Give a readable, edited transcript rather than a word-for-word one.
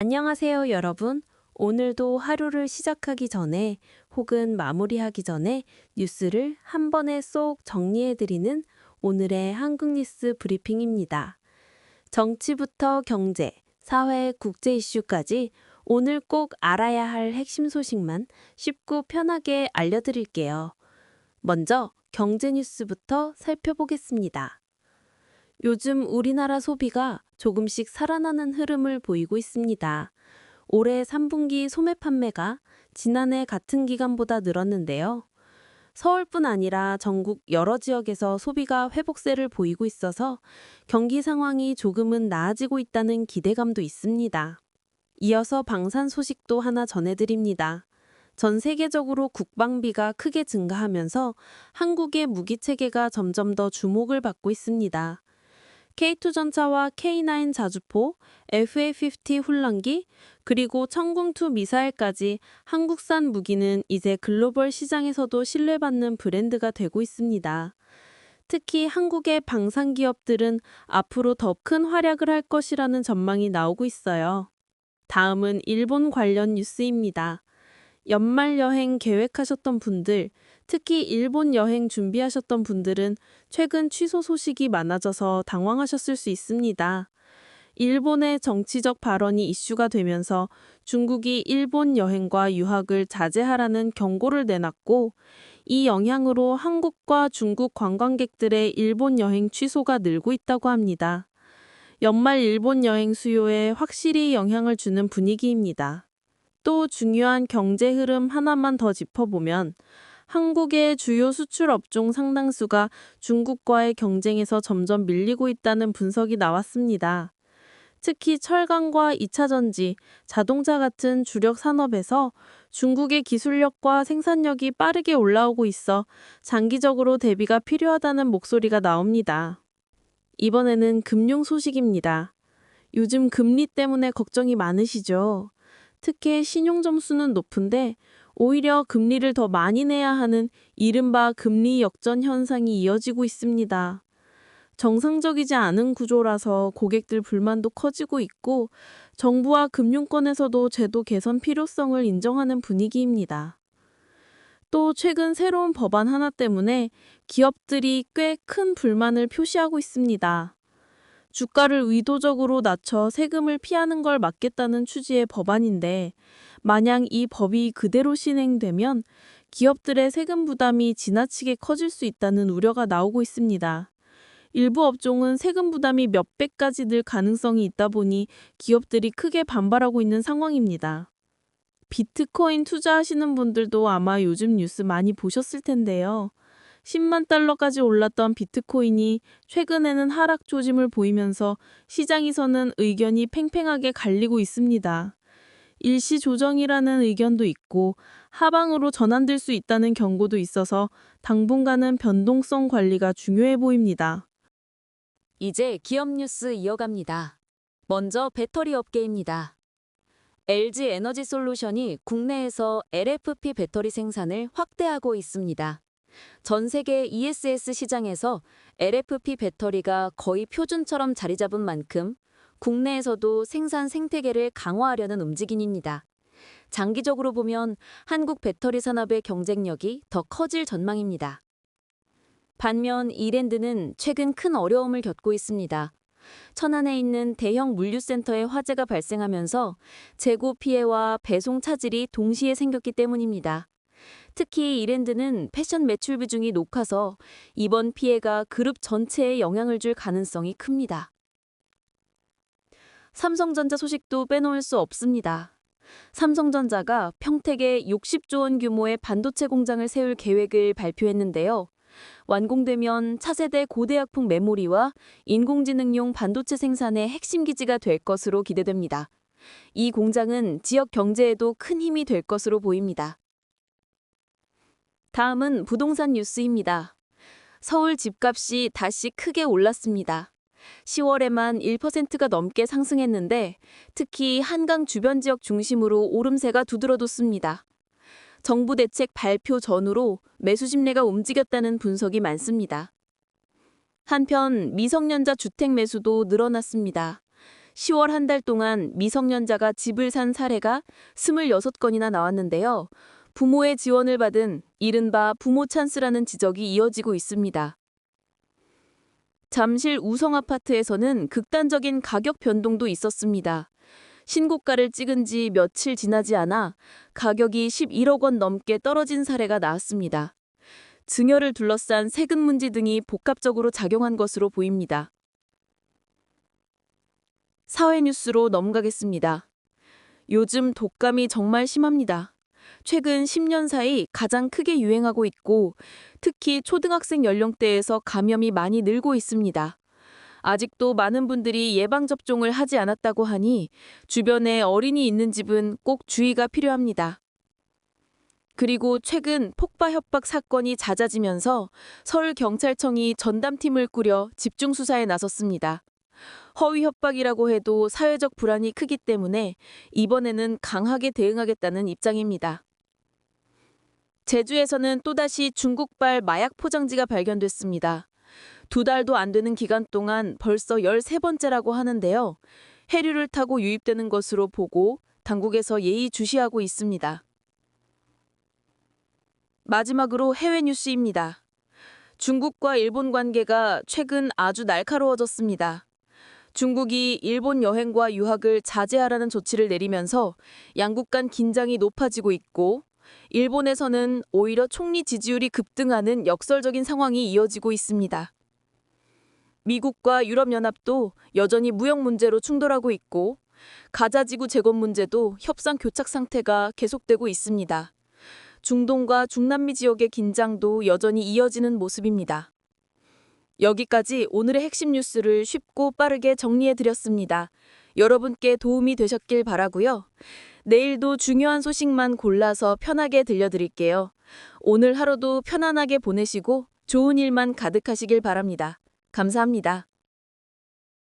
안녕하세요, 여러분. 오늘도 하루를 시작하기 전에 혹은 마무리하기 전에 뉴스를 한 번에 쏙 정리해드리는 오늘의 한국 뉴스 브리핑입니다. 정치부터 경제, 사회, 국제 이슈까지 오늘 꼭 알아야 할 핵심 소식만 쉽고 편하게 알려드릴게요. 먼저 경제 뉴스부터 살펴보겠습니다. 요즘 우리나라 소비가 조금씩 살아나는 흐름을 보이고 있습니다. 올해 3분기 소매 판매가 지난해 같은 기간보다 늘었는데요. 서울뿐 아니라 전국 여러 지역에서 소비가 회복세를 보이고 있어서 경기 상황이 조금은 나아지고 있다는 기대감도 있습니다. 이어서 방산 소식도 하나 전해드립니다. 전 세계적으로 국방비가 크게 증가하면서 한국의 무기 체계가 점점 더 주목을 받고 있습니다. K2 전차와 K9 자주포, FA-50 훈련기, 그리고 천궁2 미사일까지 한국산 무기는 이제 글로벌 시장에서도 신뢰받는 브랜드가 되고 있습니다. 특히 한국의 방산 기업들은 앞으로 더 큰 활약을 할 것이라는 전망이 나오고 있어요. 다음은 일본 관련 뉴스입니다. 연말 여행 계획하셨던 분들, 특히 일본 여행 준비하셨던 분들은 최근 취소 소식이 많아져서 당황하셨을 수 있습니다. 일본의 정치적 발언이 이슈가 되면서 중국이 일본 여행과 유학을 자제하라는 경고를 내놨고, 이 영향으로 한국과 중국 관광객들의 일본 여행 취소가 늘고 있다고 합니다. 연말 일본 여행 수요에 확실히 영향을 주는 분위기입니다. 또 중요한 경제 흐름 하나만 더 짚어보면 한국의 주요 수출 업종 상당수가 중국과의 경쟁에서 점점 밀리고 있다는 분석이 나왔습니다. 특히 철강과 2차 전지, 자동차 같은 주력 산업에서 중국의 기술력과 생산력이 빠르게 올라오고 있어 장기적으로 대비가 필요하다는 목소리가 나옵니다. 이번에는 금융 소식입니다. 요즘 금리 때문에 걱정이 많으시죠? 특히 신용점수는 높은데 오히려 금리를 더 많이 내야 하는 이른바 금리 역전 현상이 이어지고 있습니다. 정상적이지 않은 구조라서 고객들 불만도 커지고 있고 정부와 금융권에서도 제도 개선 필요성을 인정하는 분위기입니다. 또 최근 새로운 법안 하나 때문에 기업들이 꽤 큰 불만을 표시하고 있습니다. 주가를 의도적으로 낮춰 세금을 피하는 걸 막겠다는 취지의 법안인데 만약 이 법이 그대로 시행되면 기업들의 세금 부담이 지나치게 커질 수 있다는 우려가 나오고 있습니다. 일부 업종은 세금 부담이 몇 배까지 늘 가능성이 있다 보니 기업들이 크게 반발하고 있는 상황입니다. 비트코인 투자하시는 분들도 아마 요즘 뉴스 많이 보셨을 텐데요. 10만 달러까지 올랐던 비트코인이 최근에는 하락 조짐을 보이면서 시장에서는 의견이 팽팽하게 갈리고 있습니다. 일시 조정이라는 의견도 있고 하방으로 전환될 수 있다는 경고도 있어서 당분간은 변동성 관리가 중요해 보입니다. 이제 기업 뉴스 이어갑니다. 먼저 배터리 업계입니다. LG 에너지 솔루션이 국내에서 LFP 배터리 생산을 확대하고 있습니다. 전 세계 ESS 시장에서 LFP 배터리가 거의 표준처럼 자리 잡은 만큼 국내에서도 생산 생태계를 강화하려는 움직임입니다. 장기적으로 보면 한국 배터리 산업의 경쟁력이 더 커질 전망입니다. 반면 이랜드는 최근 큰 어려움을 겪고 있습니다. 천안에 있는 대형 물류센터에 화재가 발생하면서 재고 피해와 배송 차질이 동시에 생겼기 때문입니다. 특히 이랜드는 패션 매출 비중이 높아서 이번 피해가 그룹 전체에 영향을 줄 가능성이 큽니다. 삼성전자 소식도 빼놓을 수 없습니다. 삼성전자가 평택에 60조 원 규모의 반도체 공장을 세울 계획을 발표했는데요. 완공되면 차세대 고대역폭 메모리와 인공지능용 반도체 생산의 핵심 기지가 될 것으로 기대됩니다. 이 공장은 지역 경제에도 큰 힘이 될 것으로 보입니다. 다음은 부동산 뉴스입니다. 서울 집값이 다시 크게 올랐습니다. 10월에만 1%가 넘게 상승했는데 특히 한강 주변 지역 중심으로 오름세가 두드러졌습니다. 정부 대책 발표 전후로 매수 심리가 움직였다는 분석이 많습니다. 한편 미성년자 주택 매수도 늘어났습니다. 10월 한 달 동안 미성년자가 집을 산 사례가 26건이나 나왔는데요. 부모의 지원을 받은 이른바 부모 찬스라는 지적이 이어지고 있습니다. 잠실 우성아파트에서는 극단적인 가격 변동도 있었습니다. 신고가를 찍은 지 며칠 지나지 않아 가격이 11억 원 넘게 떨어진 사례가 나왔습니다. 증여를 둘러싼 세금 문제 등이 복합적으로 작용한 것으로 보입니다. 사회 뉴스로 넘어가겠습니다. 요즘 독감이 정말 심합니다. 최근 10년 사이 가장 크게 유행하고 있고 특히 초등학생 연령대에서 감염이 많이 늘고 있습니다. 아직도 많은 분들이 예방접종을 하지 않았다고 하니 주변에 어린이 있는 집은 꼭 주의가 필요합니다. 그리고 최근 폭파 협박 사건이 잦아지면서 서울경찰청이 전담팀을 꾸려 집중 수사에 나섰습니다. 허위 협박이라고 해도 사회적 불안이 크기 때문에 이번에는 강하게 대응하겠다는 입장입니다. 제주에서는 또다시 중국발 마약 포장지가 발견됐습니다. 2달도 안 되는 기간 동안 벌써 13번째라고 하는데요. 해류를 타고 유입되는 것으로 보고 당국에서 예의주시하고 있습니다. 마지막으로 해외 뉴스입니다. 중국과 일본 관계가 최근 아주 날카로워졌습니다. 중국이 일본 여행과 유학을 자제하라는 조치를 내리면서 양국 간 긴장이 높아지고 있고 일본에서는 오히려 총리 지지율이 급등하는 역설적인 상황이 이어지고 있습니다. 미국과 유럽연합도 여전히 무역 문제로 충돌하고 있고 가자지구 재건 문제도 협상 교착 상태가 계속되고 있습니다. 중동과 중남미 지역의 긴장도 여전히 이어지는 모습입니다. 여기까지 오늘의 핵심 뉴스를 쉽고 빠르게 정리해드렸습니다. 여러분께 도움이 되셨길 바라고요. 내일도 중요한 소식만 골라서 편하게 들려드릴게요. 오늘 하루도 편안하게 보내시고 좋은 일만 가득하시길 바랍니다. 감사합니다.